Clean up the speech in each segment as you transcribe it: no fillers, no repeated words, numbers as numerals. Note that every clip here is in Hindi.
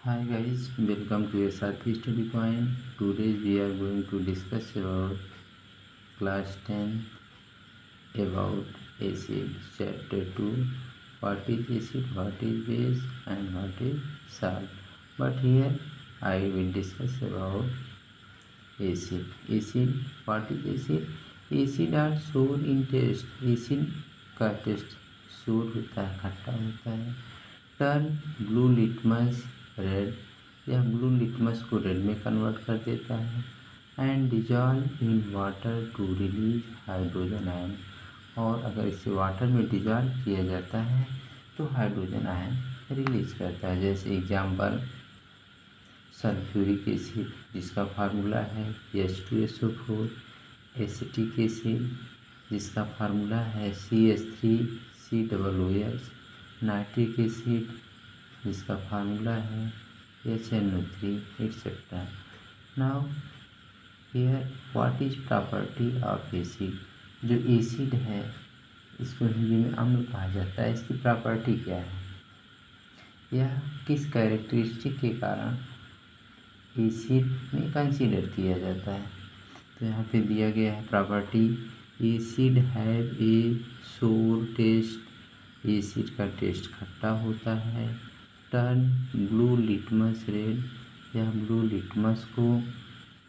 Hi guys, welcome to SRP Study Point. Today we are going to discuss about class 10 about acid chapter 2. What is acid, what is base and what is salt. But here I will discuss about acid. Acid, what is acid? Acid are sour in taste. Acid का टेस्ट sour होता है, खट्टा होता है. टर्न ब्लू लिटमस रेड, यह ब्लू लिटमस को रेड में कन्वर्ट कर देता है. And dissolve in water to release hydrogen ion, और अगर इसे वाटर में डिजॉल्व किया जाता है तो हाइड्रोजन आयन रिलीज करता है. जैसे एग्जाम्पल सल्फ्यूरिक एसिड जिसका फार्मूला है H2SO4, एसिटिक एसिड जिसका फार्मूला है CH3COOH, नाइट्रिक एसिड जिसका फार्मूला है HNO3 etcetera. Now here what is property of acid. जो एसिड है इसको हिंदी में अम्ल कहा जाता है. इसकी प्रॉपर्टी क्या है, यह किस कैरेक्टरिस्टिक के कारण एसिड में कंसीडर किया जाता है. तो यहाँ पे दिया गया है प्रॉपर्टी. एसिड हैव ए सोर टेस्ट, एसिड का टेस्ट खट्टा होता है. टर्न ब्लू लिटमस रेड, यह ब्लू लिटमस को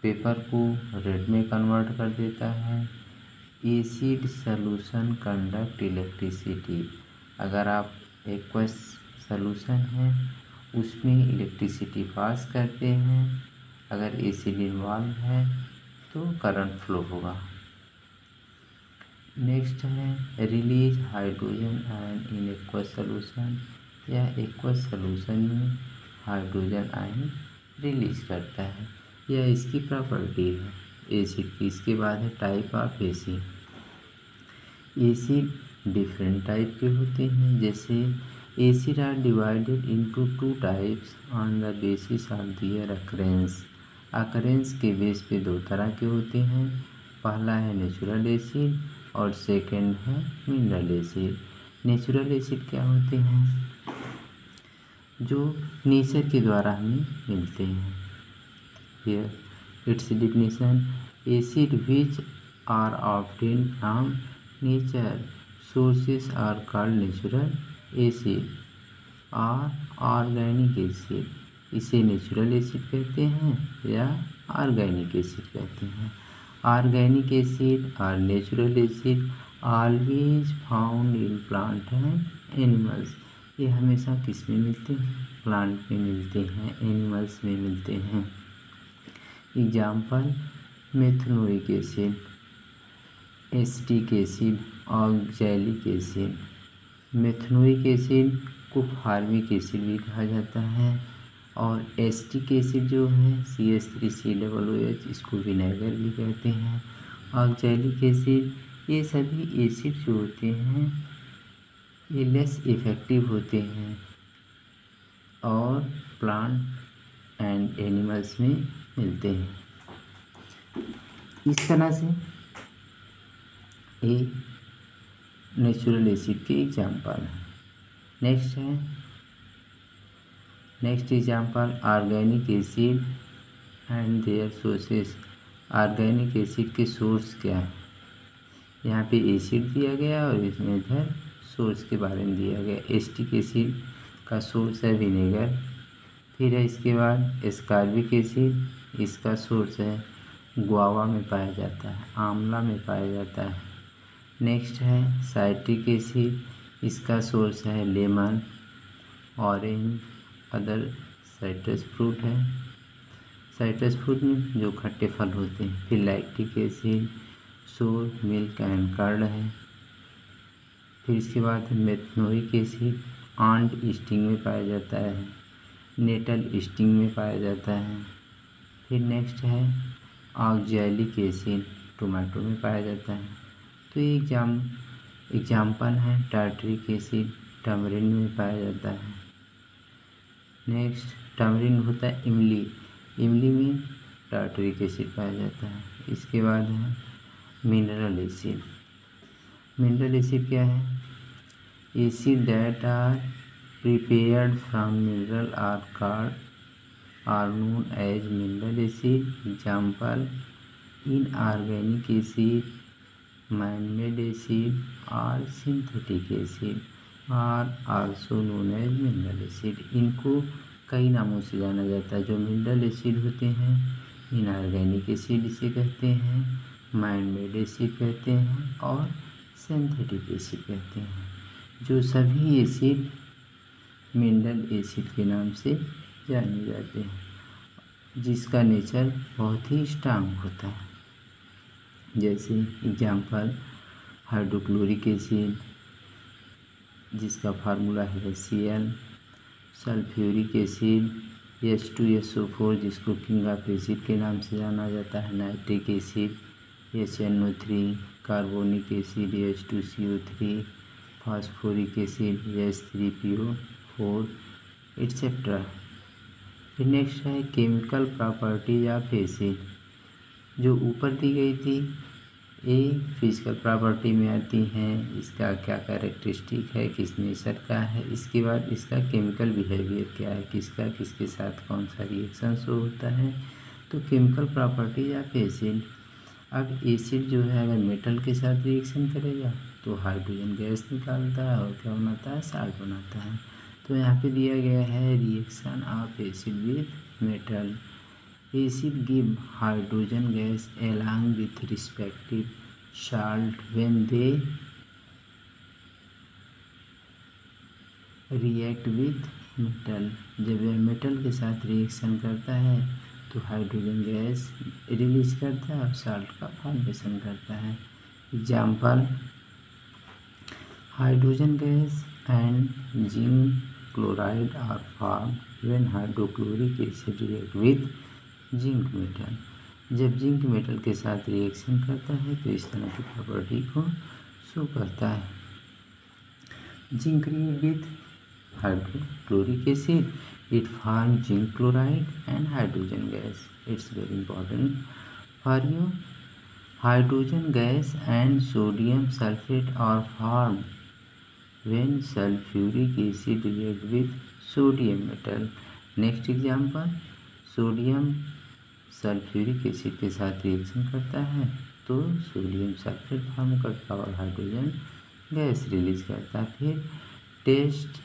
पेपर को रेड में कन्वर्ट कर देता है. एसिड सॉल्यूशन कंडक्ट इलेक्ट्रिसिटी, अगर आप एक्वस सॉल्यूशन है उसमें इलेक्ट्रिसिटी पास करते हैं, अगर एसिड इन्वॉल्व है तो करंट फ्लो होगा. नेक्स्ट है release hydrogen ion in aqueous solution, यह एक्वस सॉल्यूशन में हाइड्रोजन आयन रिलीज करता है. यह इसकी प्रॉपर्टी है एसिड की. इसके बाद है type of acid. Acid different type के होते हैं. जैसे acid are divided into two types on the basis of their occurrence. Occurrence के बेस पे दो तरह के होते हैं. पहला है नेचुरल एसिड और सेकंड है मिनरल एसिड. नेचुरल एसिड क्या होते हैं, जो नेचर के द्वारा हमें मिलते हैं. Here its definition, acid which are obtain from nature sources are called natural acid और ऑर्गेनिक एसिड. इसे नेचुरल एसिड कहते हैं या ऑर्गेनिक एसिड कहते हैं. ऑर्गेनिक एसिड और natural acid always found in plant and animals. ये हमेशा किस में मिलते हैं, प्लांट में मिलते हैं, एनिमल्स में मिलते हैं. Example methanoic acid, acetic acid, oxalic acid. Methanoic acid को फार्मिक एसिड भी कहा जाता है, और एसिटिक एसिड जो है CH3COOH, इसको विनेगर भी कहते हैं. ऑक्सैलिक एसिड, ये सभी एसिड जो होते हैं ये लेस इफ़ेक्टिव होते हैं और प्लांट एंड एनिमल्स में मिलते हैं. इस तरह से ये नेचुरल एसिड के एग्जाम्पल हैं. Next example organic acid and their sources. Organic acid के सोर्स क्या है, यहाँ पे एसिड दिया गया और इसमें इधर सोर्स के बारे में दिया गया. एसिटिक एसिड का सोर्स है विनेगर. फिर है इसके बाद एस्कॉर्बिक एसिड, इसका सोर्स है गुआवा में पाया जाता है, आंवला में पाया जाता है. नेक्स्ट है साइट्रिक एसिड, इसका सोर्स है lemon, orange, other citrus fruit है. साइट्रस फ्रूट में जो खट्टे फल होते हैं. फिर लैक्टिक एसिड, सोर, मिल्क एंड कर्ड है. फिर इसके बाद मेथनोइक एसिड, आंट स्टिंग में पाया जाता है, नेटल स्टिंग में पाया जाता है. फिर नेक्स्ट है ऑक्सैलिक एसिड, टोमेटो में पाया जाता है. तो ये एग्जाम्पल है टार्टरिक एसिड, टमरिन में पाया जाता है. नेक्स्ट टमरिन होता है इमली, इमली में टार्टरिक एसिड पाया जाता है. इसके बाद है मिनरल एसिड. मिनरल एसिड क्या है, acid that are prepared from mineral are called are known as mineral acid. Example: inorganic acid, man-made acid or synthetic acid are also known as mineral acid. इनको कई नामों से जाना जाता है। जो मिनरल एसिड होते हैं, इनऑर्गेनिक एसिड इसे कहते हैं, मैन-मेड एसिड कहते हैं और सिंथेटिक एसिड कहते हैं। जो सभी एसिड मिनरल एसिड के नाम से जाने जाते हैं, जिसका नेचर बहुत ही स्ट्रांग होता है। जैसे एग्जाम्पल हाइड्रोक्लोरिक एसिड, जिसका फार्मूला है HCl, सल्फ्यूरिक एसिड H2SO4, जिसको किंग ऑफ एसिड के नाम से जाना जाता है, nitric acid HNO3, carbonic acid H2CO3, phosphoric acid H3PO4 etcetera. फिर नेक्स्ट है केमिकल प्रॉपर्टीज ऑफ एसिड, जो ऊपर दी गई थी। ए फिजिकल प्रॉपर्टी में आती हैं, इसका क्या कैरेक्टरिस्टिक है, किस नेचर का है। इसके बाद इसका केमिकल बिहेवियर क्या है, किसका किसके साथ कौन सा रिएक्शन शो होता है। तो केमिकल प्रॉपर्टीज ऑफ एसिड। अब एसिड जो है अगर मेटल के साथ रिएक्शन करेगा तो हाइड्रोजन गैस निकालता है और क्या बनाता है, साल्ट बनाता है। तो यहाँ पे दिया गया है reaction of acid with metal. Acid give hydrogen gas along with respective salt when they react with metal। जब यह मेटल के साथ रिएक्शन करता है तो हाइड्रोजन गैस रिलीज करता है और साल्ट का फॉर्मेशन करता है। Example: hydrogen gas and zinc chloride are formed when hydrochloric acid react with zinc metal. जब जिंक मेटल के साथ रिएक्शन करता है तो इस तरह की प्रॉपर्टी को शो करता है। Zinc react with hydrochloric acid, it form zinc chloride and hydrogen gas. It's very important for you. Hydrogen gas and sodium sulphate are form when sulphuric acid react with sodium metal. Next example: sodium sulphuric acid के साथ रिएक्शन करता है तो सोडियम सल्फेट फॉर्म करता है और हाइड्रोजन गैस रिलीज करता है। फिर test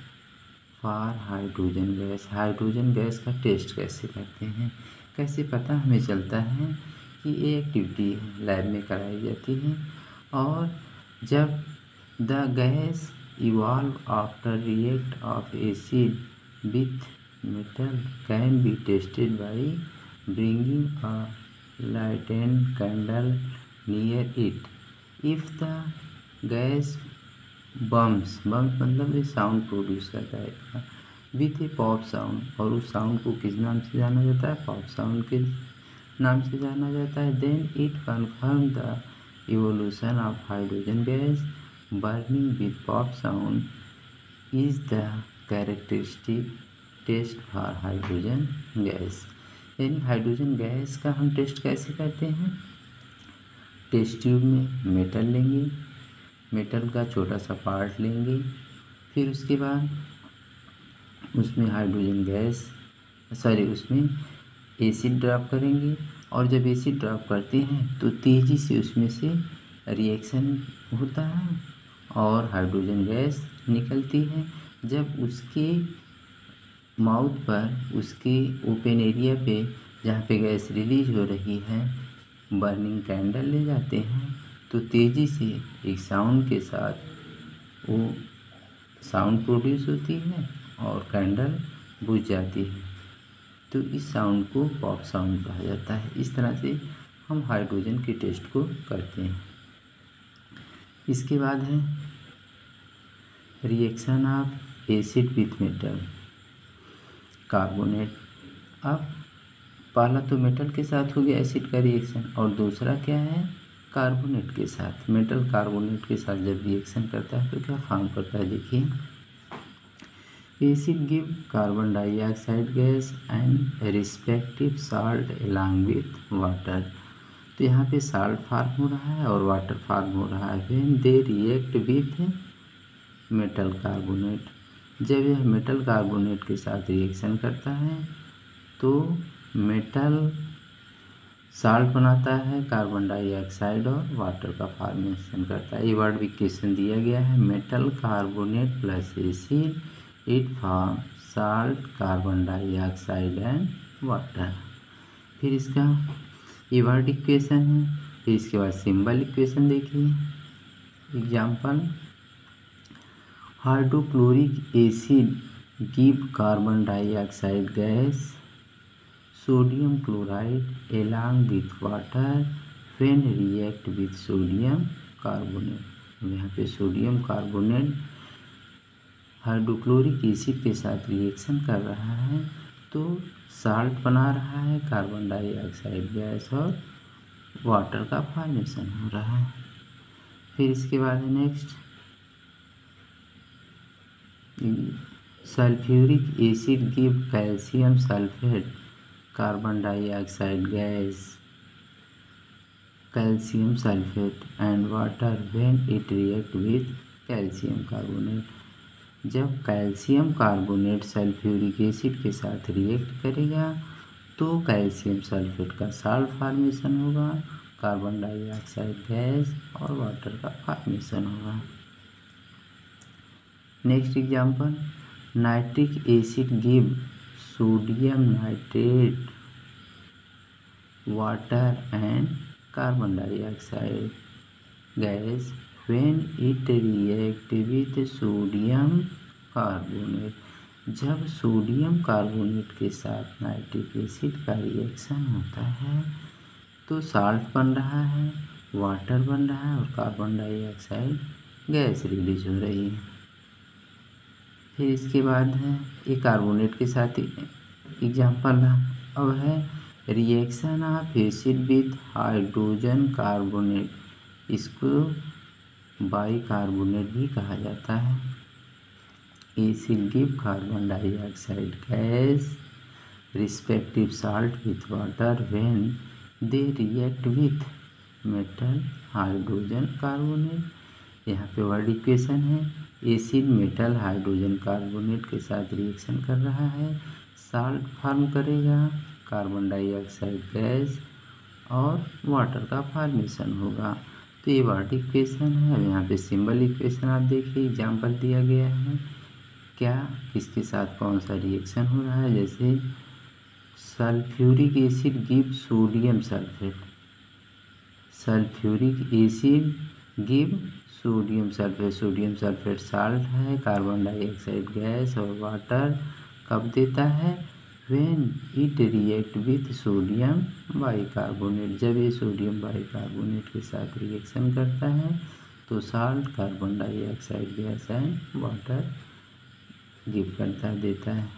for hydrogen gas. Hydrogen gas का टेस्ट कैसे करते हैं, कैसे पता हमें चलता है कि ये एक्टिविटी लैब में कराई जाती है। और जब the gas evolve after react of acid with metal can be tested by bringing a lighted candle near it. If the gas bumps मतलब ये साउंड प्रोड्यूस करता है विथ ए पॉप साउंड, और उस साउंड को किस नाम से जाना जाता है, पॉप साउंड के नाम से जाना जाता है। Then it confirm the evolution of hydrogen gas. Burning with pop sound is the characteristic test for hydrogen gas. यानी हाइड्रोजन गैस का हम टेस्ट कैसे करते हैं, टेस्ट ट्यूब में मेटल लेंगे, मेटल का छोटा सा पार्ट लेंगे, फिर उसके बाद उसमें हाइड्रोजन गैस उसमें एसिड ड्रॉप करेंगे। और जब एसिड ड्रॉप करते हैं तो तेज़ी से उसमें से रिएक्शन होता है और हाइड्रोजन गैस निकलती है। जब उसके माउथ पर, उसके ओपन एरिया पे जहाँ पे गैस रिलीज हो रही है, बर्निंग कैंडल ले जाते हैं तो तेज़ी से एक साउंड के साथ वो साउंड प्रोड्यूस होती है और कैंडल बुझ जाती है। तो इस साउंड को पॉप साउंड कहा जाता है। इस तरह से हम हाइड्रोजन के टेस्ट को करते हैं। इसके बाद है reaction of acid with metal carbonate. अब पहला तो मेटल के साथ हो गया एसिड का रिएक्शन, और दूसरा क्या है, कार्बोनेट के साथ। मेटल कार्बोनेट के साथ जब रिएक्शन करता है तो क्या फॉर्म करता है, देखिए acid give carbon dioxide gas and respective salt along with water. तो यहाँ पे साल्ट फार्म हो रहा है और वाटर फार्म हो रहा है। When they react with metal carbonate, जब यह मेटल कार्बोनेट के साथ रिएक्शन करता है तो मेटल साल्ट बनाता है, कार्बन डाइऑक्साइड और वाटर का फॉर्मेशन करता है। ये वर्ड भी क्वेश्चन दिया गया है। Metal carbonate plus acid it form salt, carbon dioxide and water. फिर इसका ये वर्ड इक्वेशन है। फिर इसके बाद सिंबल इक्वेशन देखिए। Example, hydrochloric acid give carbon dioxide gas, sodium chloride along with water when react with sodium carbonate। यहाँ पे सोडियम कार्बोनेट हाइड्रोक्लोरिक एसिड के साथ रिएक्शन कर रहा है तो साल्ट बना रहा है, कार्बन डाइऑक्साइड गैस और वाटर का फॉर्मेशन हो रहा है। फिर इसके बाद है next, sulphuric acid give calcium sulphate, carbon dioxide gas, calcium sulphate and water when it react with calcium carbonate. जब कैल्शियम कार्बोनेट सल्फ्यूरिक एसिड के साथ रिएक्ट करेगा तो कैल्शियम सल्फेट का साल्ट फॉर्मेशन होगा, कार्बन डाइऑक्साइड गैस और वाटर का फॉर्मेशन होगा। Next example, nitric acid give sodium nitrate, water and carbon dioxide gas when it react with sodium carbonate. जब सोडियम कार्बोनेट के साथ नाइट्रिक एसिड का रिएक्शन होता है तो साल्ट बन रहा है, वाटर बन रहा है और कार्बन डाइऑक्साइड गैस रिलीज हो रही है। फिर इसके बाद है ये कार्बोनेट के साथ एग्जाम्पल अब है reaction of acid with hydrogen carbonate, इसको बाइकार्बोनेट भी कहा जाता है। Acid give carbon dioxide gas respective salt with water when they react with metal hydrogen carbonate. यहाँ पे वर्ड इक्वेशन है, एसिड मेटल हाइड्रोजन कार्बोनेट के साथ रिएक्शन कर रहा है, साल्ट फॉर्म करेगा, कार्बन डाइऑक्साइड गैस और वाटर का फॉर्मेशन होगा। तो ये वर्ड इक्वेशन है। अब यहाँ पे सिंबल इक्वेशन आप देखिए, एग्जाम्पल दिया गया है क्या किसके साथ कौन सा रिएक्शन हो रहा है। जैसे sulphuric acid give sodium sulphate, sulphuric acid give sodium sulphate, sodium sulphate salt है, कार्बन डाइऑक्साइड गैस और वाटर कब देता है, when it react with sodium bicarbonate. जब ये सोडियम बाइकार्बोनेट के साथ रिएक्शन करता है तो salt, carbon dioxide gas and water give करता देता है।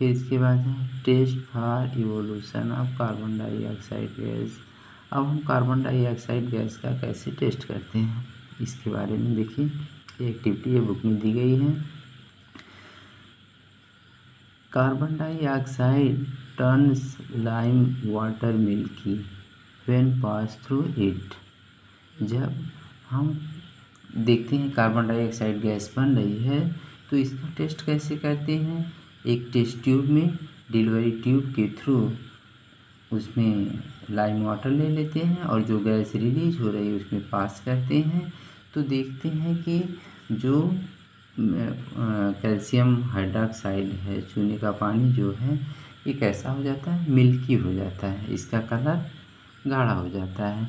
फिर इसके बाद है test for evolution of carbon dioxide gas. अब हम कार्बन डाइऑक्साइड गैस का कैसे टेस्ट करते हैं इसके बारे में देखिए। एक्टिविटी ये बुक में दी गई है। Carbon dioxide turns lime water milky when pass through it. जब हम देखते हैं कार्बन डाइऑक्साइड गैस बन रही है तो इसका टेस्ट कैसे करते हैं। एक टेस्ट ट्यूब में डिलीवरी ट्यूब के थ्रू उसमें लाइम वाटर ले लेते हैं और जो गैस रिलीज हो रही है उसमें पास करते हैं तो देखते हैं कि जो कैल्शियम हाइड्रोक्साइड है, चूने का पानी जो है ये कैसा हो जाता है, मिल्की हो जाता है, इसका कलर गाढ़ा हो जाता है।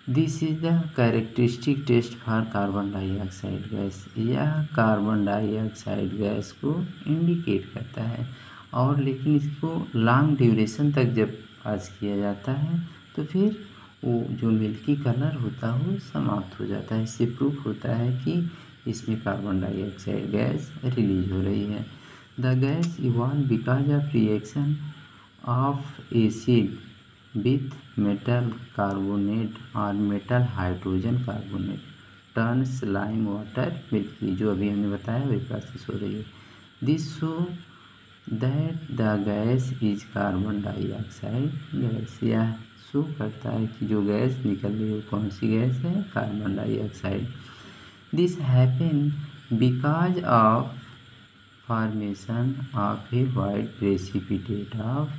This is the characteristic test for carbon dioxide gas. यह कार्बन डाइऑक्साइड गैस को इंडिकेट करता है और लेकिन इसको लॉन्ग ड्यूरेशन तक जब पास किया जाता है तो फिर वो जो मिल्की कलर होता है वो समाप्त हो जाता है। इससे प्रूफ होता है कि इसमें कार्बन डाइऑक्साइड गैस रिलीज हो रही है। The gas evolve because of reaction of acid with metal carbonate और metal hydrogen carbonate turns lime water milky, जो अभी हमने बताया वही प्रोसेस हो रही है। This show that the gas is carbon dioxide gas. यह शो करता है कि जो गैस निकल रही है वो कौन सी गैस है, carbon dioxide. This happen because of formation of A white precipitate of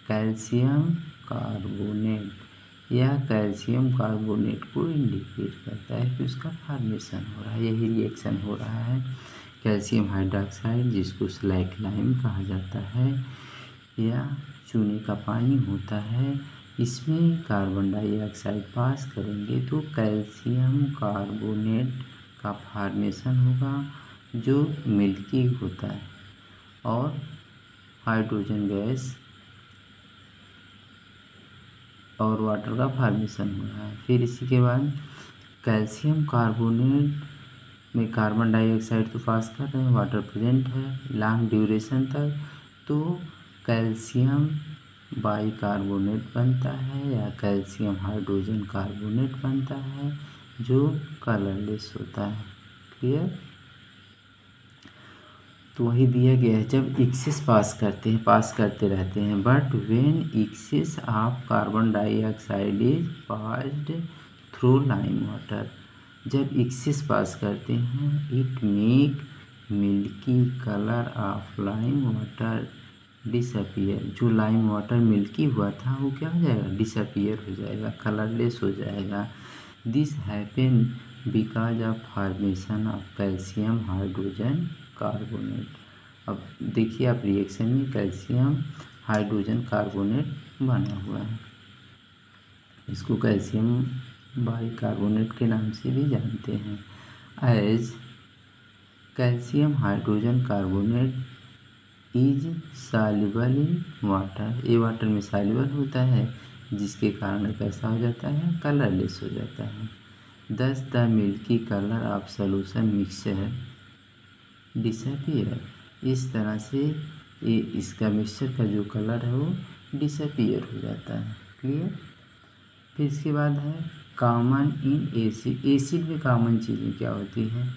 calcium carbonate या कैल्शियम कार्बोनेट को इंडिकेट करता है कि उसका फॉर्मेशन हो रहा है, यही रिएक्शन हो रहा है। कैल्शियम हाइड्रोक्साइड जिसको स्लैक लाइम कहा जाता है या चूने का पानी होता है, इसमें कार्बन डाइऑक्साइड पास करेंगे तो कैल्शियम कार्बोनेट का फॉर्मेशन होगा जो मिल्की होता है और हाइड्रोजन गैस और वाटर का फॉर्मेशन हो रहा है। फिर इसी के बाद कैल्शियम कार्बोनेट में कार्बन डाइऑक्साइड तो पास कर रहे हैं, वाटर प्रेजेंट है लॉन्ग ड्यूरेशन तक, तो कैल्शियम बाइकार्बोनेट बनता है या कैल्शियम हाइड्रोजन कार्बोनेट बनता है जो कलरलेस होता है। क्लियर? तो वही दिया गया है, जब एक्सेस पास करते रहते हैं, but when excess of carbon dioxide is passed through lime water, जब एक्सेस पास करते हैं it make milky colour of lime water disappear, जो लाइम वाटर मिल्की हुआ था वो क्या हो जाएगा, डिसअपियर हो जाएगा, कलरलेस हो जाएगा। This happen because of formation of calcium hydrogen carbonate. अब देखिए आप रिएक्शन में कैल्शियम हाइड्रोजन कार्बोनेट बना हुआ है, इसको कैल्शियम बाइकार्बोनेट के नाम से भी जानते हैं। As calcium hydrogen carbonate is soluble in water, ये वाटर में सॉल्युबल होता है जिसके कारण कैसा हो जाता है, कलरलेस हो जाता है। दस the milky colour of solution mixture disappear, इस तरह से ये इसका मिक्सचर का जो कलर है वो डिसअपियर हो जाता है। क्लियर? फिर इसके बाद है कॉमन इन एसिड, एसिड में कॉमन चीज़ें क्या होती हैं।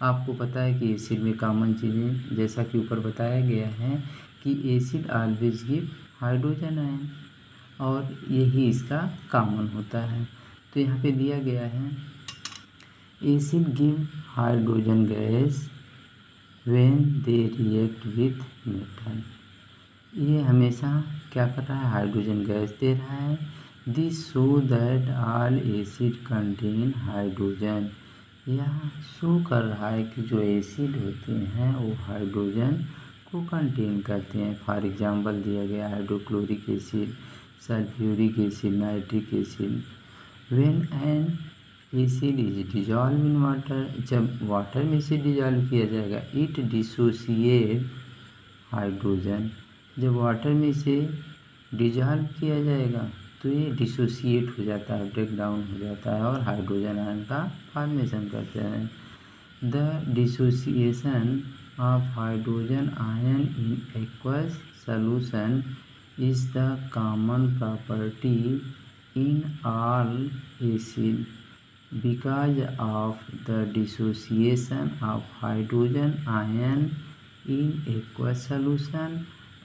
आपको पता है कि एसिड में कॉमन चीज़ें जैसा कि ऊपर बताया गया है कि acid always give hydrogen ion और यही इसका कॉमन होता है। तो यहाँ पे दिया गया है acid give hydrogen gas when they react with metal, ये हमेशा क्या कर रहा है, हाइड्रोजन गैस दे रहा है। This show that all acid contain hydrogen, यह शो कर रहा है कि जो एसिड होते हैं वो हाइड्रोजन को कंटेन करते हैं। फॉर एग्जांपल दिया गया hydrochloric acid, sulphuric acid, nitric acid. When an acid is dissolve in water, जब वाटर में से डिजॉल्व किया जाएगा इट डिसोसिएट हाइड्रोजन, जब वाटर में से डिजॉल्व किया जाएगा तो ये डिसोसिएट हो जाता है, ब्रेक डाउन हो जाता है और हाइड्रोजन आयन का फॉर्मेशन करते हैं। The dissociation of hydrogen ion in aqueous solution is the common property in all acid because of the dissociation of hydrogen ion in aqueous solution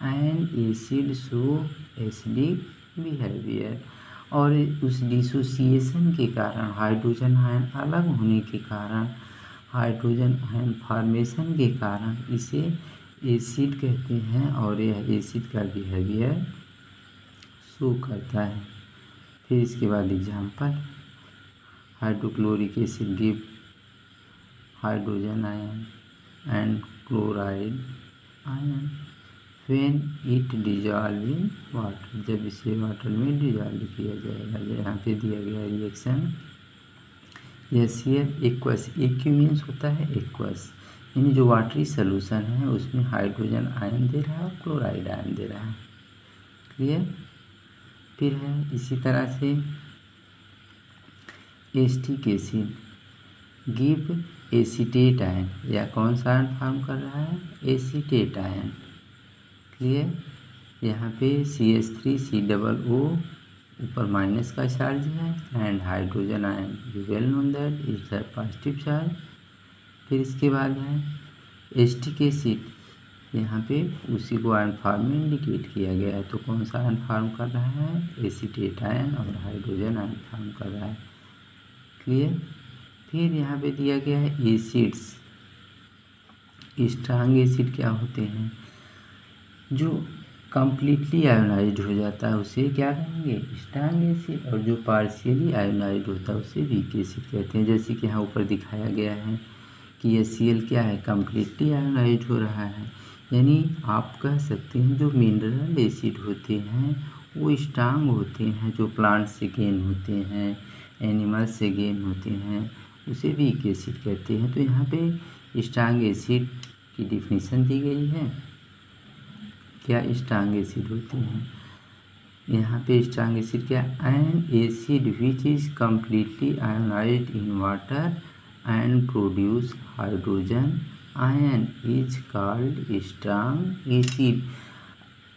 and acid show acidic behavior, और उस डिसोसिएशन के कारण हाइड्रोजन आयन अलग होने के कारण, हाइड्रोजन आयन फॉर्मेशन के कारण इसे एसिड कहते हैं और यह एसिड का बिहेवियर शो करता है। फिर इसके बाद example, hydrochloric acid give hydrogen ion and chloride ion when it dissolve in water, जब इसे वाटर में डिजॉल्व किया जाएगा। यहाँ पे दिया गया रिएक्शन एसियर एक्वस, एक्यू मीन्स होता है एक्वस, यानी जो वाटरी सोल्यूशन है उसमें हाइड्रोजन आयन दे रहा है और क्लोराइड आयन दे रहा है। क्लियर? फिर है इसी तरह से acetic acid give acetate ion, या कौन सा आयन फॉर्म कर रहा है, एसीटेट आयन। क्लियर? यहाँ पे CH3COO ऊपर माइनस का चार्ज है and hydrogen ion well known that is the positive charge. फिर इसके बाद है एसिटिक एसिड, यहाँ पे उसी को आयन फॉर्म में इंडिकेट किया गया है, तो कौन सा आयन फॉर्म कर रहा है, एसीटेट आयन और हाइड्रोजन आयन फॉर्म कर रहा है। क्लियर? फिर यहाँ पे दिया गया है एसिड्स स्ट्रांग एसिड क्या होते हैं, जो कम्प्लीटली आयोनाइज्ड हो जाता है उसे क्या कहेंगे, स्ट्रांग एसिड, और जो पार्शियली आयोनाइज्ड होता है उसे वीक एसिड कहते हैं। जैसे कि यहाँ ऊपर दिखाया गया है कि HCl क्या है, कम्प्लीटली आयोनाइज्ड हो रहा है। यानी आप कह सकते हैं जो मिनरल एसिड होते हैं वो स्ट्रांग होते हैं, जो प्लांट से गेन होते हैं, एनिमल से गेन होते हैं, उसे वीक एसिड कहते हैं। तो यहाँ पे स्ट्रांग एसिड की डिफिनीशन दी गई है, क्या स्ट्रांग एसिड होते हैं। यहाँ पे स्ट्रांग एसिड क्या, N acid which is completely ionised in water and produce hydrogen ion is called strong acid.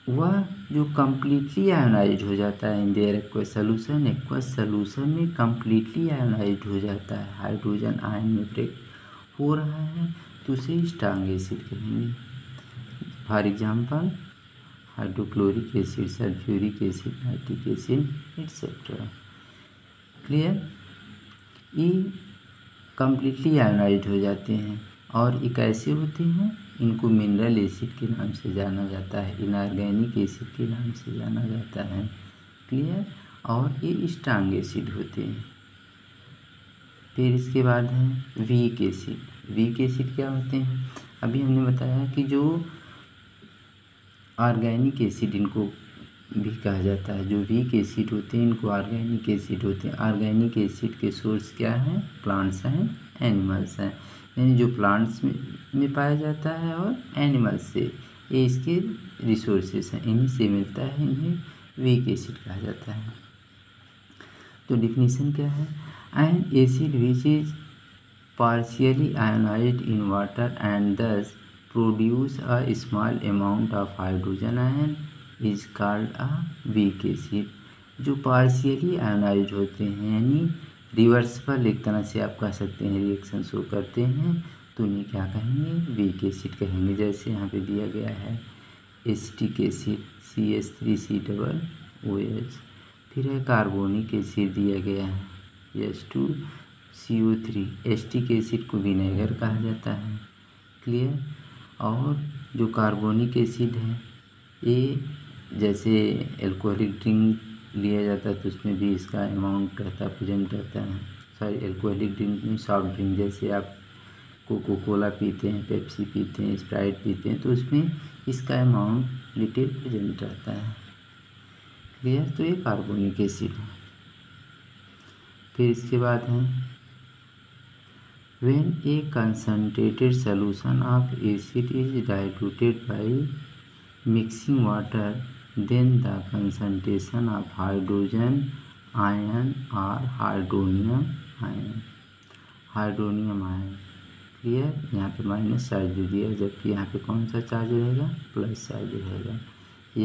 वह जो कम्प्लीटली आयोनाइज्ड हो जाता है in their aqueous solution, aqueous solution में कम्प्लीटली आयोनाइज्ड हो जाता है, हाइड्रोजन आयन में ब्रेक हो रहा है, तो उसे स्ट्रांग एसिड कहेंगे। For example hydrochloric acid, sulphuric acid, nitric acid etcetera. Clear. ये कम्प्लीटली आयोनाइज्ड हो जाते हैं और ये कैसे होते हैं, इनको मिनरल एसिड के नाम से जाना जाता है, इनऑर्गेनिक एसिड के नाम से जाना जाता है। क्लियर। और ये स्ट्रांग एसिड होते हैं। फिर इसके बाद है वीक एसिड। वीक एसिड क्या होते हैं, अभी हमने बताया कि जो ऑर्गेनिक एसिड इनको भी कहा जाता है, जो वीक एसिड होते हैं इनको ऑर्गेनिक एसिड होते हैं। ऑर्गेनिक एसिड के सोर्स क्या हैं, प्लांट्स हैं, एनिमल्स हैं, यानी जो प्लांट्स में पाया जाता है और एनिमल्स से, ये इसके रिसोर्सेस हैं, इन्हीं से मिलता है, इन्हें वीक एसिड कहा जाता है। तो डिफिनीशन क्या है, N acid which is partially ionised in water and दस produce a small amount of hydrogen ion is called a weak acid। जो पार्शियली आयोनाइज्ड होते हैं यानी रिवर्सिबल एक तरह से आप कह सकते हैं रिएक्शन शो करते हैं, तो उन्हें क्या कहेंगे, वीक एसिड कहेंगे। जैसे यहाँ पे दिया गया है एसिटिक एसिड CH3COOH, फिर है कार्बोनिक एसिड दिया गया है H2CO3। एसिटिक एसिड को विनेगर कहा जाता है। क्लियर। और जो कार्बोनिक एसिड है ये जैसे एल्कोहलिक ड्रिंक लिया जाता है तो उसमें भी इसका अमाउंट रहता है, प्रेजेंट रहता है। सॉरी, एल्कोहलिक ड्रिंक में सॉफ्ट ड्रिंक, जैसे आप कोको कोला पीते हैं, पेप्सी पीते हैं, स्प्राइट पीते हैं, तो उसमें इसका अमाउंट लिटिल प्रेजेंट रहता है। क्लियर। तो ये कार्बोनिक एसिड है। फिर इसके बाद है when a concentrated solution of acid is diluted by mixing water, then the concentration of hydrogen ion or hydronium ion clear. यहाँ पे माइनस चार्ज दे दिया, जबकि यहाँ पे कौन सा चार्ज रहेगा, प्लस चार्ज रहेगा।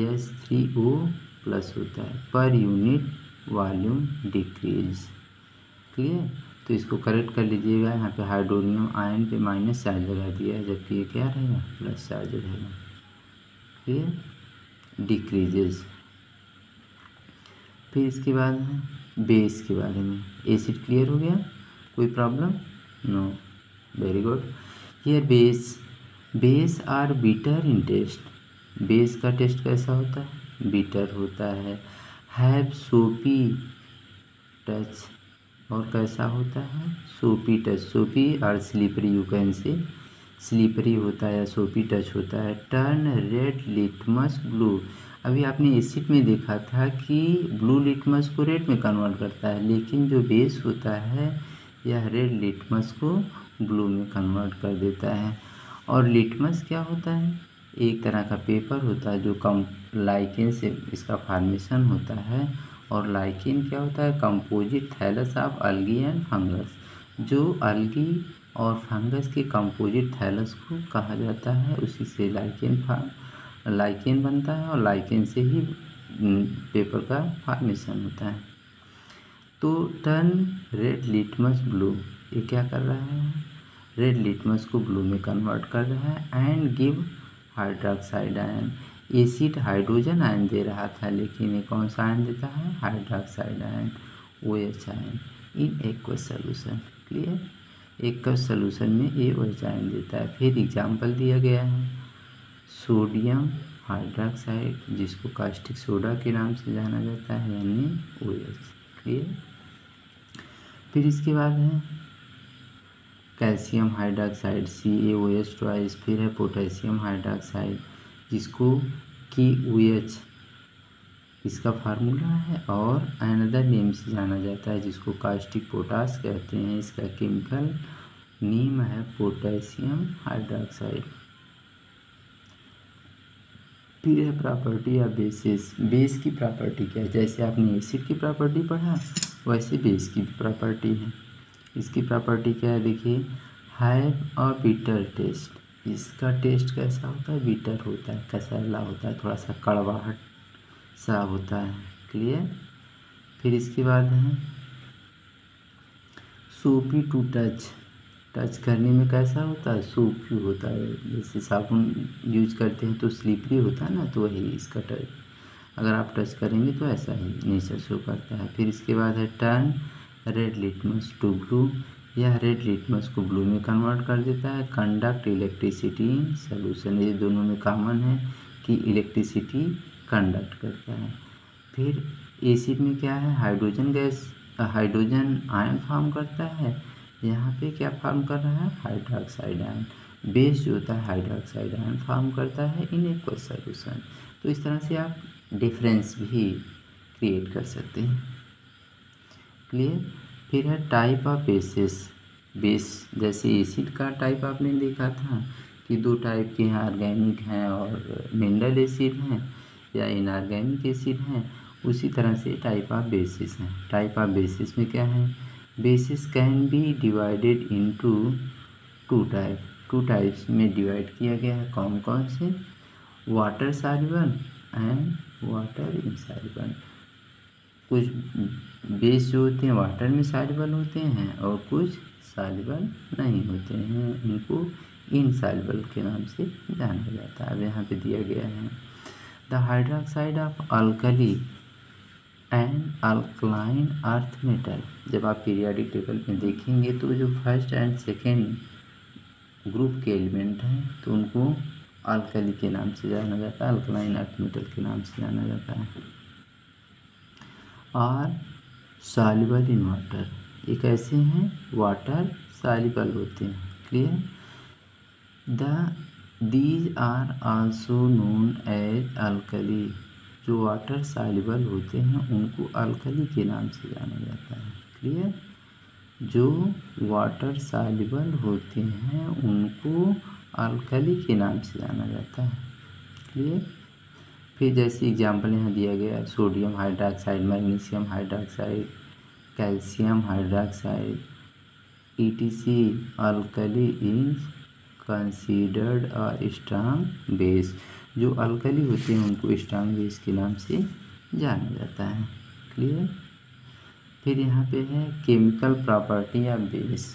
H3O प्लस होता है, पर यूनिट वॉल्यूम डिक्रीज। क्लियर। तो इसको करेक्ट कर लीजिएगा, यहाँ पे हाइड्रोनियम आयन पे माइनस चार्ज लगा दिया है, जबकि ये क्या रहेगा, प्लस चार्ज रहेगा। क्लियर। डिक्रीजेस। फिर इसके बाद है बेस के बारे में। एसिड क्लियर हो गया, कोई प्रॉब्लम, नो, वेरी गुड। ये base are bitter in taste. Base का टेस्ट कैसा होता है, बीटर होता है। हैव सोपी टच, और कैसा होता है, सोपी टच। सोपी और slippery, you can say slippery होता है या सोपी टच होता है। Turn red litmus blue. अभी आपने एसिड में देखा था कि ब्लू लिटमस को रेड में कन्वर्ट करता है, लेकिन जो बेस होता है यह रेड लिटमस को ब्लू में कन्वर्ट कर देता है। और लिटमस क्या होता है, एक तरह का पेपर होता है जो लाइकेन से इसका फॉर्मेशन होता है। और लाइकेन क्या होता है, composite thallus of algae and fungus. जो अलगी और फंगस के कंपोजिट थैलस को कहा जाता है, उसी से लाइकेन बनता है और लाइकेन से ही पेपर का फॉर्मेशन होता है। तो टर्न रेड लिटमस ब्लू, ये क्या कर रहा है, रेड लिटमस को ब्लू में कन्वर्ट कर रहा है। And give hydroxide ion. Acid hydrogen ion दे रहा था, लेकिन ये कौन सा आयन देता है, hydroxide ion, OH ion in aqueous solution. Clear. एक कप सॉल्यूशन में AOH आयन देता है। फिर एग्जाम्पल दिया गया है सोडियम हाइड्रोक्साइड, जिसको कास्टिक सोडा के नाम से जाना जाता है, NaOH। क्लियर। फिर इसके बाद है कैल्शियम हाइड्रोक्साइड CaOH ट्वाइस। फिर है पोटेशियम हाइड्रोक्साइड, जिसको KOH इसका फार्मूला है और अनदर नेम से जाना जाता है, जिसको कास्टिक पोटास कहते हैं। इसका केमिकल नेम है पोटेशियम हाइड्रोक्साइड। फिर है प्रॉपर्टी ऑफ बेसिस। बेस की प्रॉपर्टी क्या है? जैसे आपने एसिड की प्रॉपर्टी पढ़ा वैसे बेस की भी प्रॉपर्टी है। इसकी प्रॉपर्टी क्या है? देखिए, हैव अ बिटर टेस्ट। इसका टेस्ट कैसा होता है? बिटर होता है, कसैला होता है, थोड़ा सा कड़वाहट सा होता है। क्लियर। फिर इसके बाद है सोपी टू टच। टच करने में कैसा होता है? सोपी होता है। जैसे साबुन यूज करते हैं तो स्लिपरी होता है ना, तो वही इसका टच, अगर आप टच करेंगे तो ऐसा ही नेचर शो करता है। फिर इसके बाद है turn red litmus to blue. यह रेड लिटमस को ब्लू में कन्वर्ट कर देता है। Conduct electricity in solution. ये दोनों में कॉमन है कि इलेक्ट्रिसिटी कंडक्ट करता है। फिर एसिड में क्या है? Hydrogen gas, hydrogen ion form करता है। यहाँ पे क्या फॉर्म कर रहा है? Hydroxide ion. बेस जो होता है हाइड्रोक्साइड आयन फॉर्म करता है इन एक्वस सॉल्यूशन। तो इस तरह से आप डिफरेंस भी क्रिएट कर सकते हैं। क्लियर। फिर है टाइप ऑफ बेसिस। बेस जैसे एसिड का टाइप आपने देखा था कि दो टाइप के हैं, ऑर्गेनिक हैं और मिनरल एसिड हैं या इनऑर्गेनिक एसिड हैं। उसी तरह से टाइप ऑफ बेसिस हैं। टाइप ऑफ बेसिस में क्या है? Basis can be divided into to type. Two types में डिवाइड किया गया है। कौन कौन से? Water soluble and water insoluble. कुछ बेस जो होते हैं वाटर में सॉल्युबल होते हैं और कुछ सॉल्युबल नहीं होते हैं, इनको इनसॉल्युबल के नाम से जाना जाता है। अब यहाँ पे दिया गया है the hydroxide of alkali and alkaline earth metal. जब आप पीरियोडिक टेबल में देखेंगे तो जो फर्स्ट एंड सेकेंड ग्रुप के एलिमेंट हैं तो उनको अल्कली के नाम से जाना जाता है, अल्कलाइन अर्थ मेटल के नाम से जाना जाता है। और सॉल्युबल इन वाटर, ये कैसे हैं? वाटर सॉल्युबल होते हैं। Clear. These are also known as alkali. जो वाटर सॉल्युबल होते हैं उनको अल्कली के नाम से जाना जाता है। क्लियर। जो वाटर सॉल्युबल होते हैं उनको अल्कली के नाम से जाना जाता है। क्लियर। फिर जैसे एग्जाम्पल यहाँ दिया गया है sodium hydroxide, magnesium hydroxide, calcium hydroxide ETC alkali is considered a strong base. जो अल्कली होते हैं उनको स्ट्रॉन्ग बेस के नाम से जाना जाता है। क्लियर। फिर यहाँ पे है chemical property of base.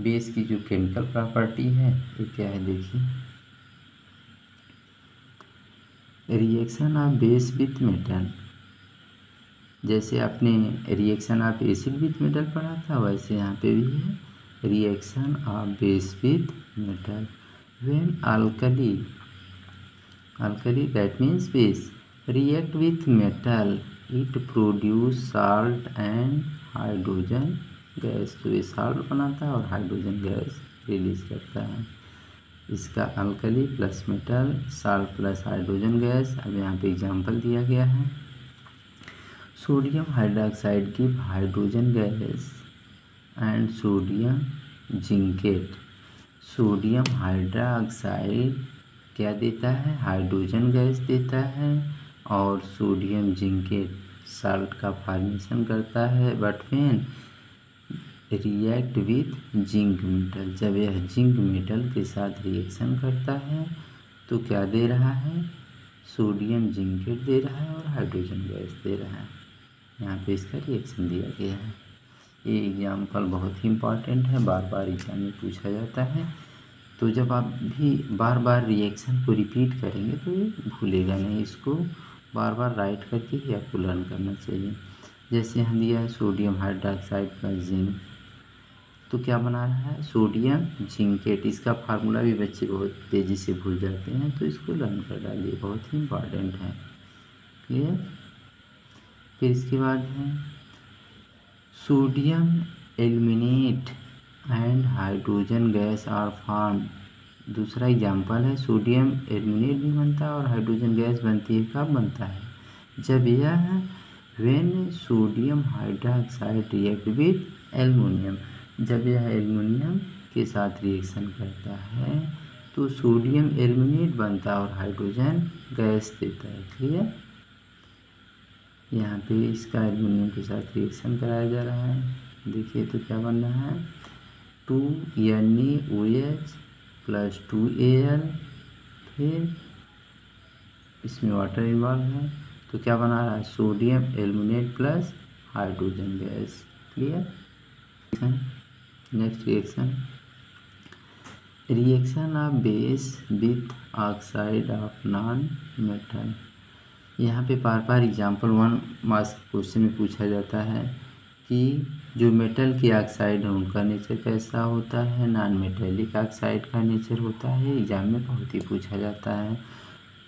Base की जो केमिकल प्रॉपर्टी है ये क्या है? देखिए, reaction of base with metal. जैसे आपने reaction of acid with metal पढ़ा था वैसे यहाँ पे भी है reaction of base with metal. When alkali, alkali that means base, react with metal it produce salt and hydrogen gas. तो ये साल्ट बनाता है और हाइड्रोजन गैस रिलीज करता है। इसका alkali plus metal, salt plus hydrogen gas. अब यहाँ पे एग्जांपल दिया गया है सोडियम हाइड्रोक्साइड की hydrogen gas and sodium zincate. Sodium hydroxide क्या देता है? हाइड्रोजन गैस देता है और सोडियम जिंकेट साल्ट का फॉर्मेशन करता है। But when react with zinc metal, जब यह जिंक मेटल के साथ रिएक्शन करता है तो क्या दे रहा है? सोडियम जिंकेट दे रहा है और हाइड्रोजन गैस दे रहा है। यहाँ पे इसका रिएक्शन दिया गया है। ये एग्जाम्पल बहुत ही इम्पॉर्टेंट है, बार बार एग्जाम में पूछा जाता है। तो जब आप भी बार बार रिएक्शन को रिपीट करेंगे तो ये भूलेगा नहीं, इसको बार बार राइट करके ही आपको लर्न करना चाहिए। जैसे यहाँ दिया है सोडियम हाइड्रोक्साइड प्लस जिंक, तो क्या बना रहा है, सोडियम जिंकेट। इसका फार्मूला भी बच्चे बहुत तेज़ी से भूल जाते हैं, तो इसको लर्न कर डालिए, बहुत ही इम्पॉर्टेंट है। क्लियर। फिर इसके बाद है sodium aluminate and hydrogen gas are form. दूसरा एग्जाम्पल है, सोडियम एल्यूमिनेट भी बनता है और हाइड्रोजन गैस बनती है। कब बनता है, जब यह when sodium hydroxide react with aluminium, जब यह एल्युमिनियम के साथ रिएक्शन करता है तो सोडियम एल्यूमिनेट बनता है और हाइड्रोजन गैस देता है। क्लियर। यहाँ पे इसका एल्युमिनियम के साथ रिएक्शन कराया जा रहा है। देखिए तो क्या बन रहा है, 2NaOH प्लस 2Al, फिर इसमें वाटर इन्वॉल्व है, तो क्या बना रहा है, sodium aluminate plus hydrogen gas. Clear. Next reaction of base with oxide of non metal. यहाँ पे बार एग्जाम्पल 1 मार्क्स क्वेश्चन में पूछा जाता है कि जो मेटल के ऑक्साइड है उनका नेचर कैसा होता है, नॉन मेटेलिक ऑक्साइड का नेचर होता है। एग्जाम में बहुत ही पूछा जाता है।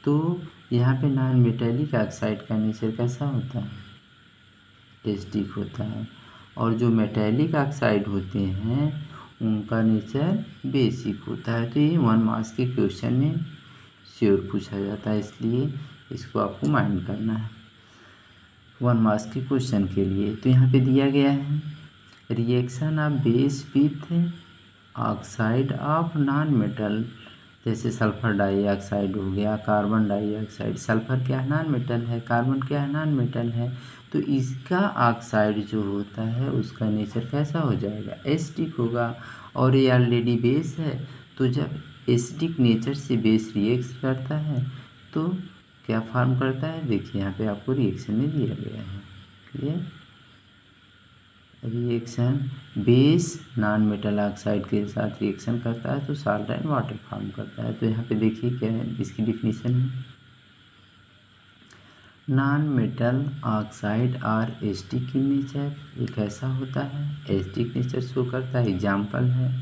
तो यहाँ पे नॉन मेटेलिक ऑक्साइड का नेचर कैसा होता है, एसिडिक होता है, और जो मेटेलिक ऑक्साइड होते हैं उनका नेचर बेसिक होता है। तो ये 1 मार्क्स के क्वेश्चन में श्योर पूछा जाता है, इसलिए इसको आपको माइंड करना है 1 मार्क्स के क्वेश्चन के लिए। तो यहाँ पे दिया गया है reaction of base with oxide of non metal, जैसे सल्फर डाइऑक्साइड हो गया, कार्बन डाइऑक्साइड। सल्फर क्या है, नॉन मेटल है, कार्बन क्या है, नॉन मेटल है। तो इसका ऑक्साइड जो होता है उसका नेचर कैसा हो जाएगा, एसिडिक होगा, और ये ऑलरेडी बेस है। तो जब एसिडिक नेचर से बेस रिएक्ट करता है तो क्या फॉर्म करता है, देखिए यहाँ पे आपको रिएक्शन में दिया गया है। Clear. Reaction base non metal oxide के साथ रिएक्शन करता है तो साल्ट एंड वाटर फॉर्म करता है। तो यहाँ पे देखिए क्या है, इसकी डिफिनीशन है, non metal oxide are acidic in nature. ये कैसा होता है, एसिडिक नेचर शो करता है। एग्जाम्पल है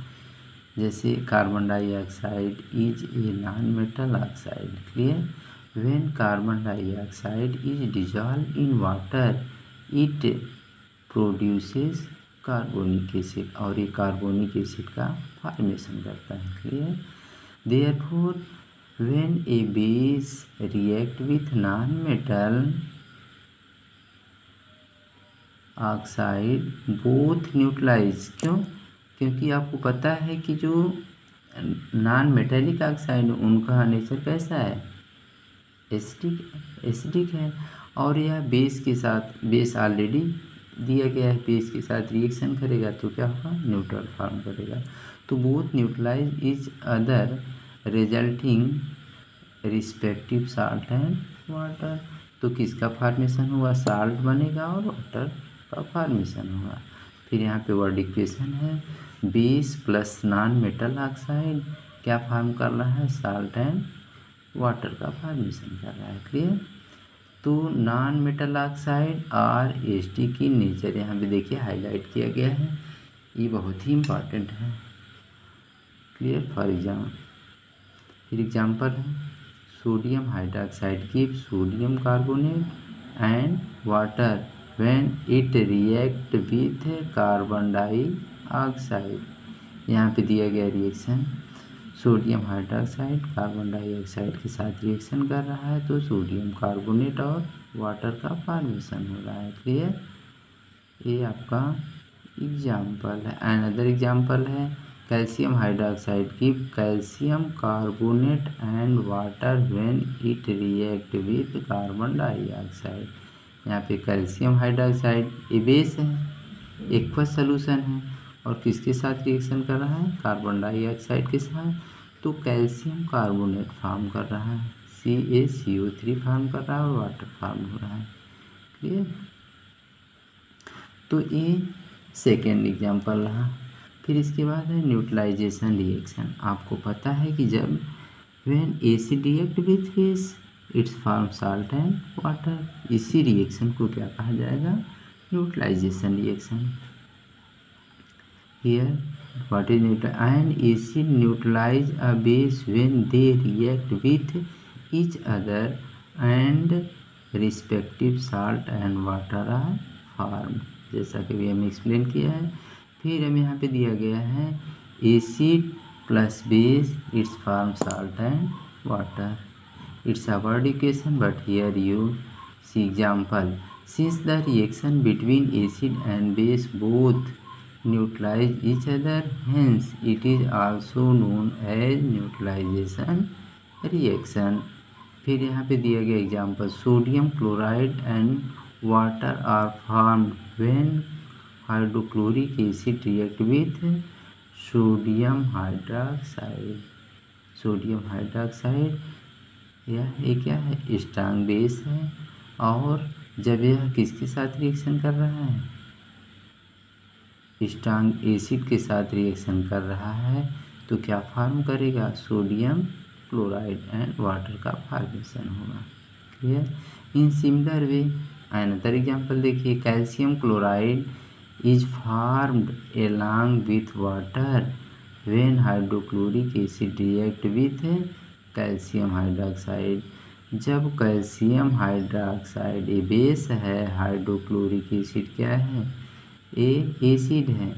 जैसे carbon dioxide is a non metal oxide. Clear. When carbon dioxide is dissolve in water it produces carbonic acid, और ये कार्बोनिक एसिड का फॉर्मेशन करता है। Clear. Therefore when a base react with non metal oxide both neutralize. क्यों, क्योंकि आपको पता है कि जो नॉन मेटेलिक ऑक्साइड उनका नेचर कैसा है, एसिडिक है, और यह बेस के साथ, बेस ऑलरेडी दिया गया है, बेस के साथ रिएक्शन करेगा तो क्या होगा, न्यूट्रल फॉर्म करेगा। तो both neutralize each other resulting respective salt and water. तो किसका फॉर्मेशन हुआ, साल्ट बनेगा और वाटर का फॉर्मेशन होगा। फिर यहाँ पे वर्ड इक्वेशन है, base plus non metal oxide क्या फॉर्म कर रहा है, साल्ट एंड वाटर का फॉर्मेशन कर रहा है। क्लियर। तो non metal oxide are acidic in nature, यहाँ पे देखिए हाईलाइट किया गया है, ये बहुत ही इम्पॉर्टेंट है। क्लियर। फॉर एग्जाम्पल, फिर एग्जाम्पल है sodium hydroxide give sodium carbonate and water when it react with carbon dioxide. यहाँ पे दिया गया reaction, sodium hydroxide carbon dioxide के साथ रिएक्शन कर रहा है तो सोडियम कार्बोनेट और वाटर का फॉर्मेशन हो रहा है। क्लियर। ये आपका एग्जाम्पल है। अनदर एग्जाम्पल है calcium hydroxide give calcium carbonate and water when it react with carbon dioxide. यहाँ पे कैल्शियम हाइड्रोक्साइड ये बेस है, एक्वस सॉल्यूशन है, और किसके साथ रिएक्शन कर रहा है, कार्बन डाइऑक्साइड के साथ। तो कैल्शियम कार्बोनेट फॉर्म कर रहा है, CaCO3 फॉर्म कर रहा है और वाटर फॉर्म हो रहा है। क्लियर। तो ये सेकेंड एग्जाम्पल रहा। फिर इसके बाद है न्यूट्रलाइजेशन रिएक्शन। आपको पता है कि जब when acid react with base it's form salt and water, इसी रिएक्शन को क्या कहा जाएगा, neutralization reaction. Here what is neutral? An acid neutralize a base when they react with each other and respective salt and water are formed, जैसा कि भी हमने एक्सप्लेन किया है। फिर हमें यहाँ पे दिया गया है acid plus base it's form salt and water, it's a word equation, but here you see example. Since the reaction between acid and base both neutralize each other, hence it is also known as neutralization reaction. फिर यहाँ पे दिया गया example, sodium chloride and water are formed when hydrochloric acid react with sodium hydroxide. Sodium hydroxide ये क्या है? स्ट्रांग बेस है, और जब यह किसके साथ रिएक्शन कर रहा है? स्ट्रांग एसिड के साथ रिएक्शन कर रहा है, तो क्या फॉर्म करेगा? सोडियम क्लोराइड एंड वाटर का फॉर्मेशन होगा। Clear? In similar way another example देखिए, calcium chloride is formed along with water when hydrochloric acid react with calcium hydroxide. जब कैल्शियम हाइड्रोक्साइड ए बेस है, हाइड्रोक्लोरिक एसिड क्या है? एसिड है,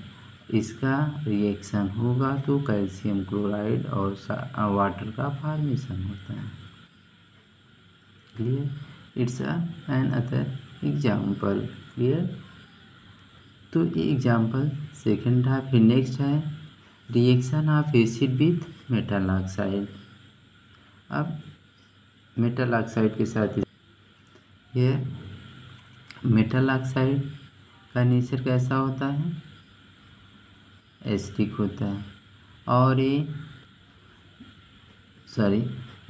इसका रिएक्शन होगा तो कैल्शियम क्लोराइड और वाटर का फॉर्मेशन होता है। Clear? It's another example. Clear? तो ये एग्जाम्पल सेकेंड था। फिर नेक्स्ट है reaction of acid with metal oxide. अब मेटल ऑक्साइड के साथ ये मेटल ऑक्साइड का नेचर कैसा होता है? एसिडिक होता है, और ये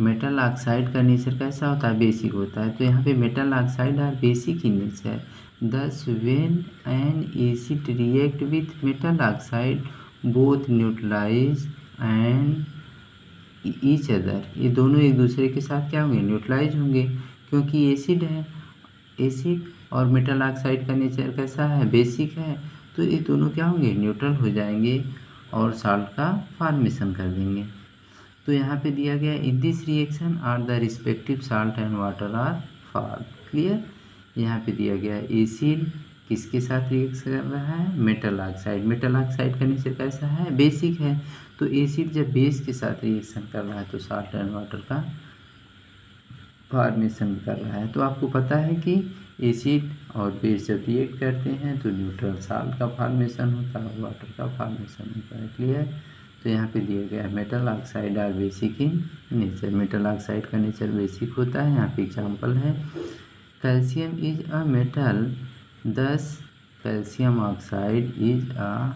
मेटल ऑक्साइड का नेचर कैसा होता है? बेसिक होता है। तो यहाँ पे metal oxide are basic in nature, thus when an acid react with metal oxide both neutralize and each other, ये दोनों एक दूसरे के साथ क्या होंगे? न्यूट्रलाइज होंगे, क्योंकि एसिड है। एसिड और मेटल ऑक्साइड का नेचर कैसा है? बेसिक है। तो ये दोनों क्या होंगे? न्यूट्रल हो जाएंगे और साल्ट का फॉर्मेशन कर देंगे। तो यहाँ पे दिया गया in this reaction are the respective salt and water are formed. Clear? यहाँ पे दिया गया एसिड किसके साथ रिएक्ट कर रहा है? Metal oxide. मेटल ऑक्साइड का नेचर कैसा है? बेसिक है। तो एसिड जब बेस के साथ रिएक्शन कर रहा है तो साल्ट एंड वाटर का फॉर्मेशन कर रहा है। तो आपको पता है कि एसिड और बेस जब रिएक्ट करते हैं तो न्यूट्रल साल्ट का फॉर्मेशन होता है, वाटर का फॉर्मेशन होता है। क्लियर? तो यहाँ पे दिया गया metal oxide are basic in nature. Metal oxide का नेचर बेसिक होता है। यहाँ पे एग्जाम्पल है, calcium is a metal, this calcium oxide is a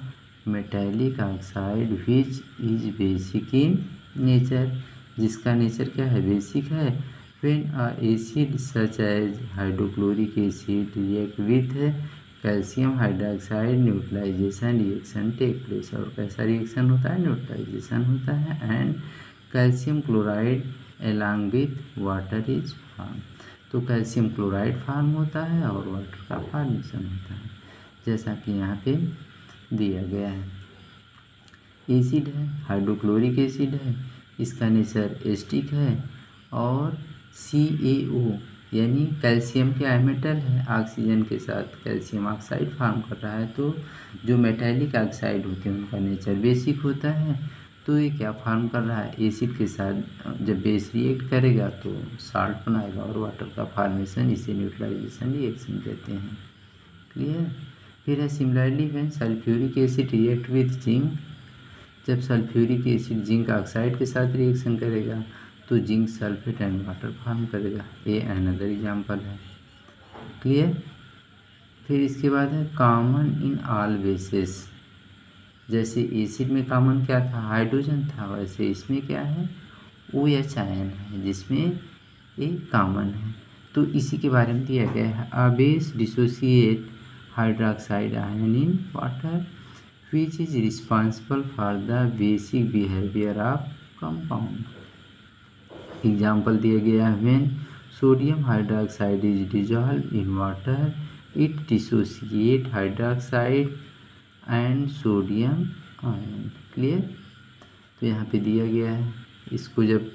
metallic oxide which is basic in nature, जिसका नेचर क्या है? बेसिक है। When a acid such as hydrochloric acid react with calcium hydroxide neutralization reaction take place, और कैसा रिएक्शन होता है? न्यूट्रलाइजेशन होता है। And calcium chloride along with water is form, तो कैल्शियम क्लोराइड फॉर्म होता है और वाटर का फॉर्मेशन होता है, जैसा कि यहाँ पे दिया गया है। एसिड है, हाइड्रोक्लोरिक एसिड है, इसका नेचर एसिडिक है, और CaO यानी कैल्शियम क्या मेटल है, ऑक्सीजन के साथ कैल्शियम ऑक्साइड फॉर्म कर रहा है। तो जो मेटेलिक ऑक्साइड होते हैं उनका नेचर बेसिक होता है। तो ये क्या फॉर्म कर रहा है? एसिड के साथ जब बेस रिएक्ट करेगा तो साल्ट बनाएगा और वाटर का फॉर्मेशन, इसे न्यूट्रलाइजेशन रिएक्शन कहते हैं। क्लियर? फिर है similarly when sulphuric acid react with zinc, जब सल्फ्यूरिक एसिड जिंक ऑक्साइड के साथ रिएक्शन करेगा तो zinc sulphate and water form करेगा। ये अनदर एग्जाम्पल है। क्लियर? फिर इसके बाद है कॉमन इन ऑल बेसेस, जैसे एसिड में कॉमन क्या था? हाइड्रोजन था, वैसे इसमें क्या है? OH आयन है जिसमें ये कॉमन है। तो इसी के बारे में दिया गया है, a base dissociate hydroxide ion in water which is responsible for the basic behaviour of compound. Example दिया गया है, when sodium hydroxide is dissolve in water it dissociate hydroxide and sodium ion. Clear. तो यहाँ पे दिया गया है, इसको जब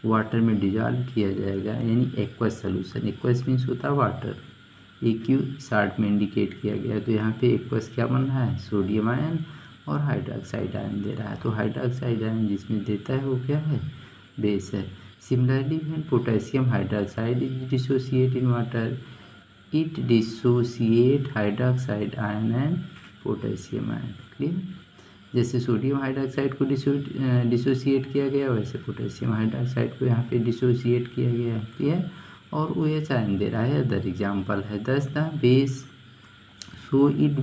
वाटर में डिजॉल्व किया जाएगा यानी एक्वस सोल्यूशन, एक्वस मीन्स होता है वाटर, AQ शार्ट में इंडिकेट किया गया है। तो यहाँ पे एक्वस क्या बन रहा है, सोडियम आयन और हाइड्रोक्साइड आयन दे रहा है। तो हाइड्रोक्साइड आयन जिसमें देता है वो क्या है, बेस है। Similarly when potassium hydroxide is dissociate in water, it dissociate hydroxide ion and potassium ion. Clear. जैसे सोडियम हाइड्रोक्साइड को डिसोसिएट किया गया, वैसे पोटेशियम हाइड्रोक्साइड को यहाँ पे डिसोसिएट किया गया है। क्लियर। और OH आयन दे रहा है। अदर एग्जाम्पल है, दस the base so it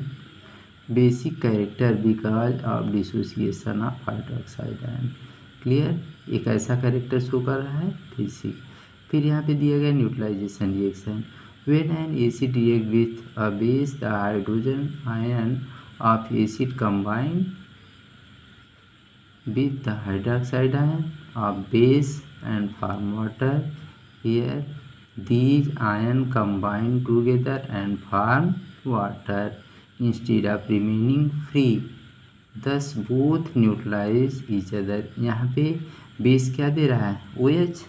basic character because of dissociation of hydroxide ion. Clear. एक ऐसा कैरेक्टर शो कर रहा है बेसिक। फिर यहाँ पे दिया गया neutralization reaction, when an acid react with a base the hydrogen ion of acid combine with the hydroxide ion of base and form water. Here these ions combine together and form water instead of remaining free. Thus both neutralize each other. यहाँ पे बेस क्या दे रहा है, OH,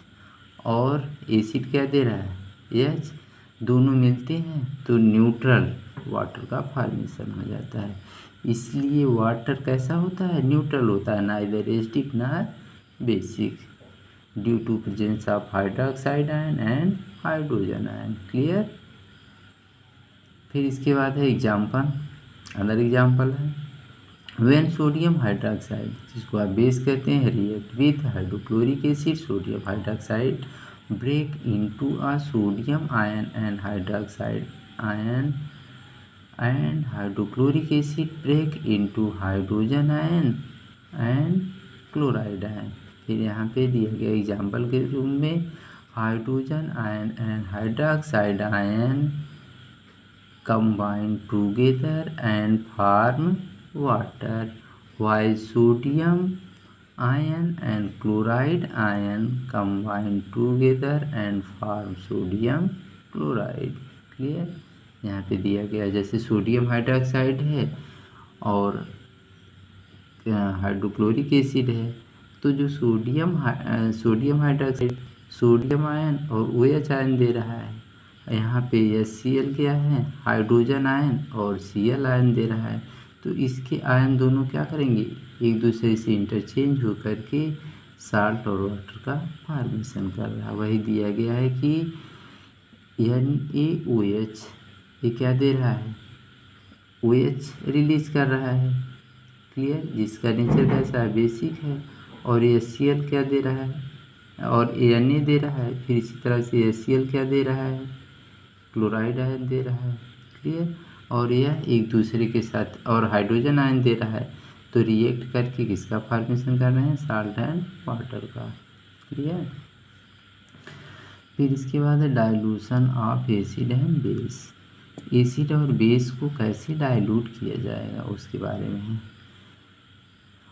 और एसिड क्या दे रहा है, H। दोनों मिलते हैं तो न्यूट्रल वाटर का फॉर्मेशन हो जाता है। इसलिए वाटर कैसा होता है, न्यूट्रल होता है, नाइदर एसिडिक ना basic, due to presence of hydroxide ion and hydrogen ion. Clear. फिर इसके बाद है एग्जाम्पल, अदर एग्जाम्पल है, व्हेन सोडियम हाइड्रोक्साइड जिसको आप बेस कहते हैं react with hydrochloric acid, sodium hydroxide break into a sodium ion and hydroxide ion and hydrochloric acid break into hydrogen ion and chloride ion। फिर यहाँ पे दिया गया एग्जाम्पल के रूप में, hydrogen ion and hydroxide ion combine together and form water, while sodium ion and chloride ion combine together and form sodium chloride। Clear. यहाँ पे दिया गया जैसे सोडियम हाइड्रोक्साइड है और हाइड्रोक्लोरिक एसिड है, तो जो सोडियम हाइड्रोक्साइड सोडियम आयन और OH आयन दे रहा है, यहाँ पे HCl क्या है, हाइड्रोजन आयन और Cl आयन दे रहा है। तो इसके आयन दोनों क्या करेंगे, एक दूसरे से इंटरचेंज हो करके साल्ट और वाटर का फॉर्मेशन कर रहा है। वही दिया गया है कि NaOH ये क्या दे रहा है, OH रिलीज कर रहा है। क्लियर। जिसका नेचर कैसा है, बेसिक है। और HCl क्या दे रहा है, और Na दे रहा है। फिर इसी तरह से HCl क्या दे रहा है, क्लोराइड आयन दे रहा है। क्लियर। और यह एक दूसरे के साथ और हाइड्रोजन आयन दे रहा है, तो रिएक्ट करके किसका फॉर्मेशन कर रहे हैं, साल्ट एंड वाटर का। क्लियर। फिर इसके बाद है dilution of acid and base. Acid और बेस को कैसे डाइल्यूट किया जाएगा उसके बारे में है।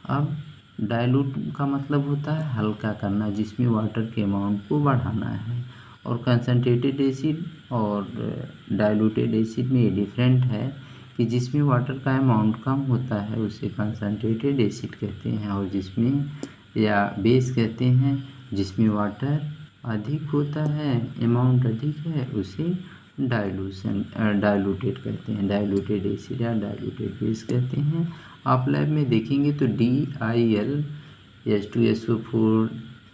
अब डाइल्यूट का मतलब होता है हल्का करना, जिसमें वाटर के अमाउंट को बढ़ाना है। और कंसनट्रेटेड एसिड और डाइल्यूटेड एसिड में ये डिफरेंट है कि जिसमें वाटर का अमाउंट कम होता है उसे कंसनट्रेटेड एसिड कहते हैं, और जिसमें या बेस कहते हैं जिसमें वाटर अधिक होता है, अमाउंट अधिक है, उसे डाइल्यूटेड कहते हैं, डाइल्यूटेड एसिड या डाइल्यूटेड बेस कहते हैं। आप लैब में देखेंगे तो DIL H2SO4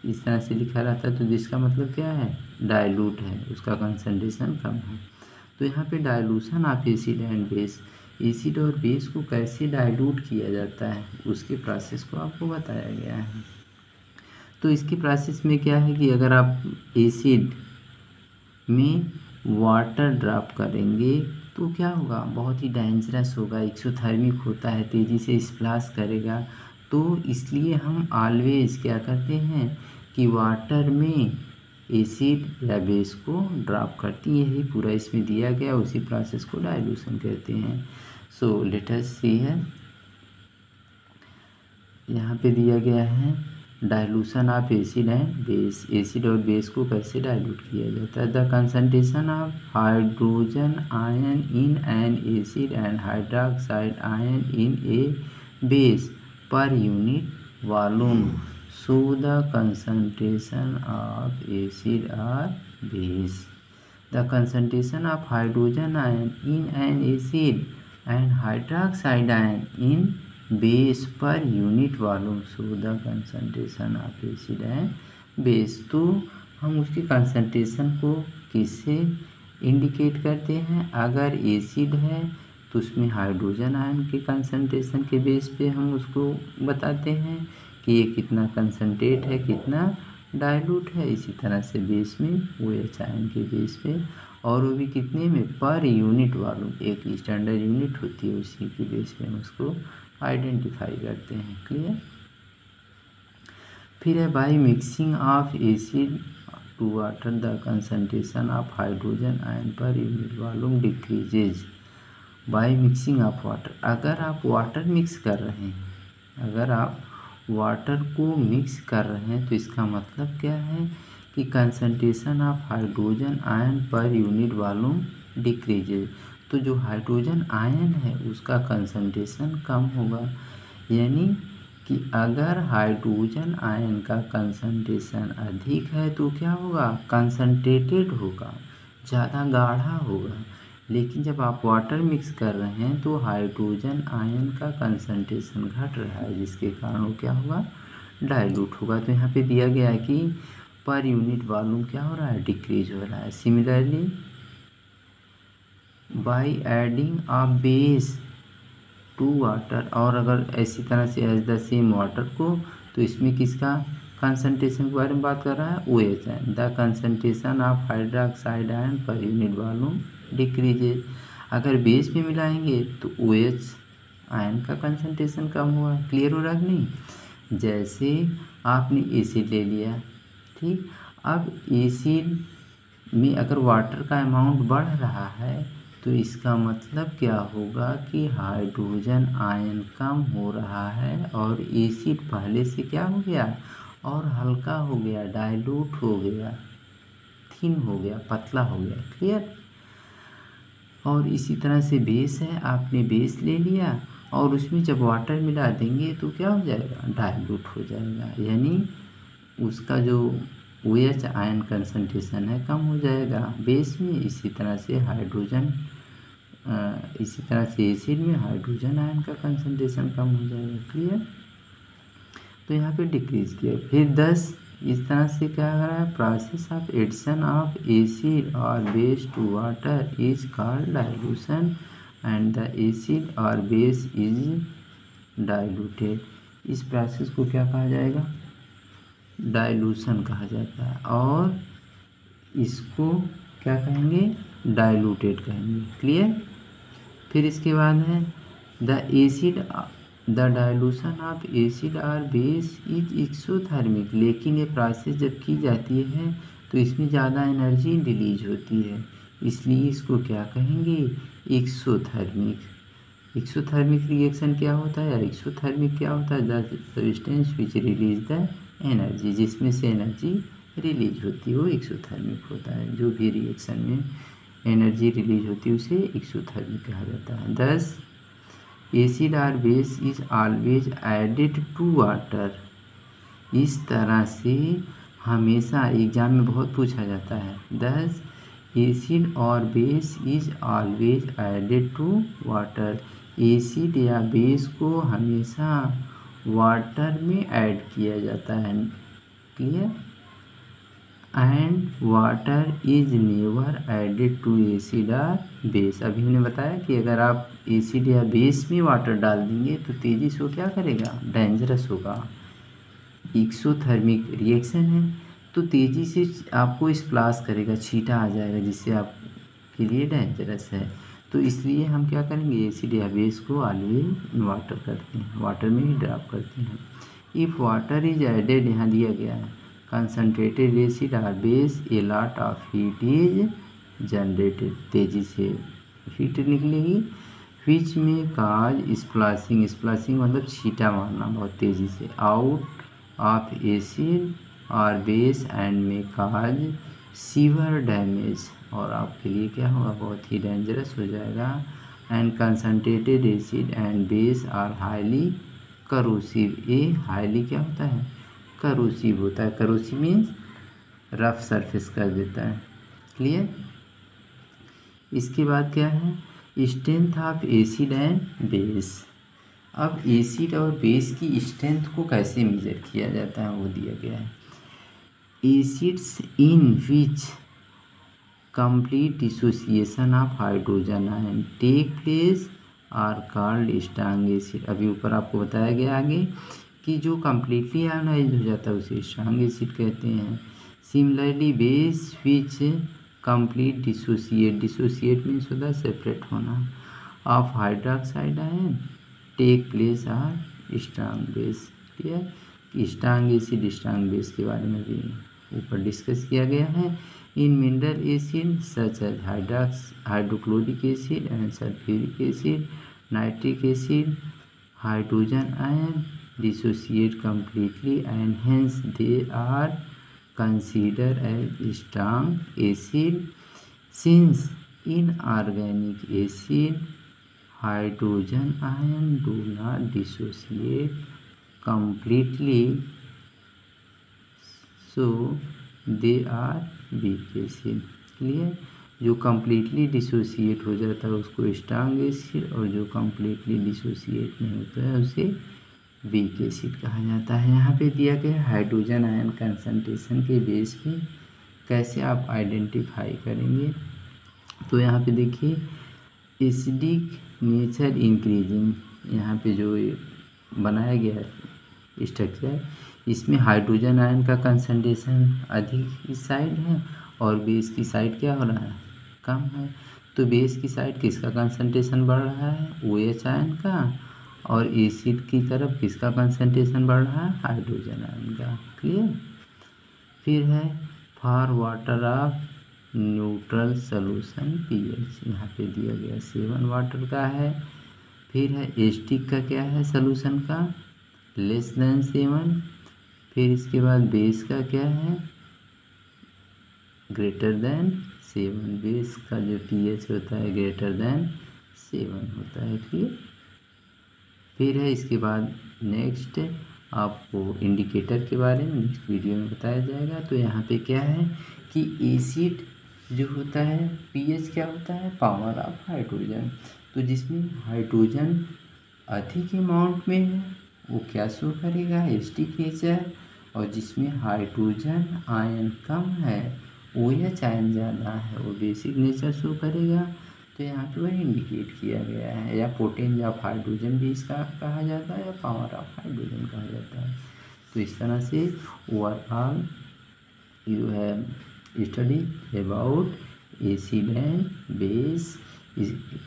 इस तरह से लिखा रहता है, तो जिसका मतलब क्या है, डाइल्यूट है, उसका कंसंट्रेशन कम है। तो यहाँ पे dilution of acid and base, acid और बेस को कैसे डाइल्यूट किया जाता है उसके प्रोसेस को आपको बताया गया है। तो इसकी प्रोसेस में क्या है कि अगर आप एसिड में वाटर ड्रॉप करेंगे तो क्या होगा, बहुत ही डेंजरस होगा, एक्सोथर्मिक होता है, तेज़ी से स्प्लैश करेगा। तो इसलिए हम ऑलवेज क्या करते हैं कि वाटर में एसिड या बेस को ड्रॉप करते हैं। यही पूरा इसमें दिया गया, उसी प्रोसेस को डाइल्यूशन कहते हैं। सो लेट अस सी है, यहाँ पे दिया गया है dilution of acid and base. Acid और बेस को कैसे डाइल्यूट किया जाता है। The concentration of hydrogen ion in an acid and hydroxide ion in A base per unit volume. So the concentration of acid or base. The concentration of hydrogen ion in an acid and hydroxide ion in base per unit volume. So the concentration of acid and base. तो हम उसकी कंसंट्रेशन को किससे इंडिकेट करते हैं? अगर एसिड है तो उसमें हाइड्रोजन आयन के कंसंट्रेशन के बेस पे हम उसको बताते हैं कि ये कितना कंसंट्रेट है, कितना डाइल्यूट है। इसी तरह से बेस में OH आयन के बेस पे, और वो भी कितने में? पर यूनिट वॉल्यूम, एक स्टैंडर्ड यूनिट होती है, उसी के बेस पे हम उसको आइडेंटिफाई करते हैं। क्लियर? फिर है by mixing of acid to water the concentration of hydrogen ion per unit volume decreases by mixing of water. अगर आप वाटर मिक्स कर रहे हैं, अगर आप वाटर को मिक्स कर रहे हैं तो इसका मतलब क्या है कि concentration of hydrogen ion per unit volume decreases. तो जो हाइड्रोजन आयन है उसका कंसंट्रेशन कम होगा, यानी कि अगर हाइड्रोजन आयन का कंसंट्रेशन अधिक है तो क्या होगा? कंसंट्रेटेड होगा, ज़्यादा गाढ़ा होगा। लेकिन जब आप वाटर मिक्स कर रहे हैं तो हाइड्रोजन आयन का कंसंट्रेशन घट रहा है, जिसके कारण वो क्या होगा? डाइल्यूट होगा। तो यहाँ पे दिया गया है कि पर यूनिट वॉल्यूम क्या हो रहा है? डिक्रीज हो रहा है। Similarly by adding a base to water, और अगर ऐसी तरह से एज द सेम वाटर को, तो इसमें किसका कंसंट्रेशन के बारे में बात कर रहा है? OH ion. The concentration of hydroxide ion per unit volume decreases. अगर बेस में मिलाएंगे तो OH आयन का कंसंट्रेशन कम हुआ। क्लियर हो रहा कि नहीं? जैसे आपने एसिड ले लिया, ठीक, अब एसिड में अगर वाटर का अमाउंट बढ़ रहा है तो इसका मतलब क्या होगा कि हाइड्रोजन आयन कम हो रहा है और एसिड पहले से क्या हो गया? और हल्का हो गया, डाइल्यूट हो गया, थिन हो गया, पतला हो गया। क्लियर? और इसी तरह से बेस है, आपने बेस ले लिया और उसमें जब वाटर मिला देंगे तो क्या हो जाएगा? डाइल्यूट हो जाएगा, यानी उसका जो OH आयन कंसंट्रेशन है कम हो जाएगा बेस में। इसी तरह से एसिड में हाइड्रोजन आयन का कंसंट्रेशन कम हो जाएगा। क्लियर? तो यहाँ पे डिक्रीज किया। फिर 10 इस तरह से क्या कर रहा है? Process of addition of acid और base to water is called dilution and the acid और बेस इज डाइल्यूटेड। इस प्रोसेस को क्या कहा जाएगा? डाइल्यूशन कहा जाता है, और इसको क्या कहेंगे? डाइल्यूटेड कहेंगे। क्लियर? फिर इसके बाद है द डाइल्यूशन ऑफ एसिड और बेस इज एक्सोथर्मिक। लेकिन ये प्रोसेस जब की जाती है तो इसमें ज़्यादा एनर्जी रिलीज होती है, इसलिए इसको क्या कहेंगे? एक्सोथर्मिक। एक्सोथर्मिक रिएक्शन क्या होता है? एक्सोथर्मिक क्या होता है? The substance which release the energy, जिसमें से एनर्जी रिलीज होती है वो एक्सोथर्मिक होता है। जो भी रिएक्शन में एनर्जी रिलीज होती है उसे एक्सोथर्मिक कहा जाता है। 10 एसिड और base is always added to water. इस तरह से हमेशा एग्जाम में बहुत पूछा जाता है। 10 एसिड और base is always added to water. Acid या बेस को हमेशा वाटर में ऐड किया जाता है। Clear? And water is never added to acid और बेस। अभी हमने बताया कि अगर आप एसिड या बेस में वाटर डाल देंगे तो तेज़ी से वो क्या करेगा? डेंजरस होगा। एक्सोथर्मिक रिएक्शन है तो तेज़ी से आपको स्प्लाश करेगा, छींटा आ जाएगा, जिससे आपके लिए डेंजरस है। तो इसलिए हम क्या करेंगे? एसिड या बेस को ऑलवेज वाटर करते हैं, वाटर में ही ड्रॉप करते हैं। इफ़ वाटर इज एडेड, यहाँ दिया गया है, कंसनट्रेटेड एसिड और base a lot of heat is generated. तेज़ी से हीट निकलेगी, विच में काज स्प्लाशिंग। स्प्लाशिंग मतलब छींटा मारना बहुत तेज़ी से, आउट ऑफ एसिड और बेस एंड में काज सीवर डैमेज, और आपके लिए क्या होगा? बहुत ही डेंजरस हो जाएगा। And concentrated acid and base are highly corrosive, a highly क्या होता है, करोसिव होता है। करोसिव मीन्स रफ सरफेस कर देता है। क्लियर। इसके बाद क्या है, strength of acid and base. अब एसिड और बेस की स्ट्रेंथ को कैसे मेजर किया जाता है वो दिया गया है। Acids in which complete dissociation of hydrogen ion take place are called strong acid. अभी ऊपर आपको बताया गया आगे कि जो कम्प्लीटली आयोनाइज हो जाता है उसे स्ट्रॉन्ग एसिड कहते हैं। Similarly base which complete dissociate means होता है सेपरेट होना of hydroxide ion take place are strong base. Clear. Strong acid strong base के बारे में भी ऊपर डिस्कस किया गया है। In mineral acid such as hydrochloric acid and sulphuric acid, nitric acid, hydrogen ion dissociate completely and hence they are considered as strong acid. Since in organic acid hydrogen ion do not dissociate completely, so they are weak acid. Clear. जो कम्प्लीटली डिसोसिएट हो जाता है उसको स्ट्रॉन्ग एसिड और जो कम्प्लीटली डिसोसिएट नहीं होता है उसे वीक एसिड कहा जाता है। यहाँ पे दिया गया हाइड्रोजन आयन कंसंट्रेशन के बेस पे कैसे आप आइडेंटिफाई करेंगे। तो यहाँ पे देखिए एसिडिक नेचर इंक्रीजिंग, यहाँ पे जो बनाया गया है स्ट्रक्चर, इसमें हाइड्रोजन आयन का कंसंट्रेशन अधिक इस साइड है और बेस की साइड क्या हो रहा है, कम है। तो बेस की साइड किसका कंसंट्रेशन बढ़ रहा है, OH आयन का, और एसिड की तरफ किसका कंसंट्रेशन बढ़ रहा है, हाइड्रोजन आयन का। क्लियर। फिर है for water of neutral solution pH, यहाँ पे दिया गया 7 वाटर का है। फिर है एस्टिक का क्या है सोल्यूशन का, लेस देन 7। फिर इसके बाद बेस का क्या है, ग्रेटर देन 7। बेस का जो pH होता है ग्रेटर देन 7 होता है। क्लियर। फिर है इसके बाद नेक्स्ट आपको इंडिकेटर के बारे में नेक्स्ट वीडियो में बताया जाएगा। तो यहाँ पे क्या है कि एसिड जो होता है pH क्या होता है, पावर ऑफ हाइड्रोजन। तो जिसमें हाइड्रोजन अधिक अमाउंट में है वो क्या शो करेगा, एसिडिक नेचर, और जिसमें हाइड्रोजन आयन कम है, OH आयन ज़्यादा है, वो बेसिक नेचर शो करेगा। तो यहाँ पे वह इंडिकेट किया गया है, या पोटेंस ऑफ हाइड्रोजन भी इसका कहा जाता है या पावर ऑफ हाइड्रोजन कहा जाता है। तो इस तरह से overall you have study about acid and base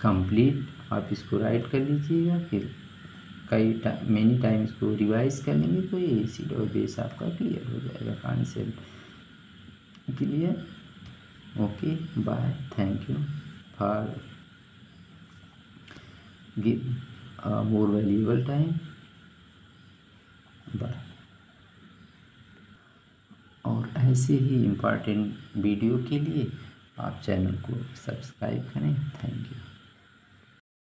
complete. आप इसको राइट कर लीजिएगा, फिर मेनी टाइम इसको रिवाइज कर लेंगे तो ये एसिड और बेस आपका क्लियर हो जाएगा concept. Clear. Okay bye, thank you for give more valuable time. Bye. और ऐसे ही इम्पॉर्टेंट वीडियो के लिए आप चैनल को सब्सक्राइब करें। Thank you.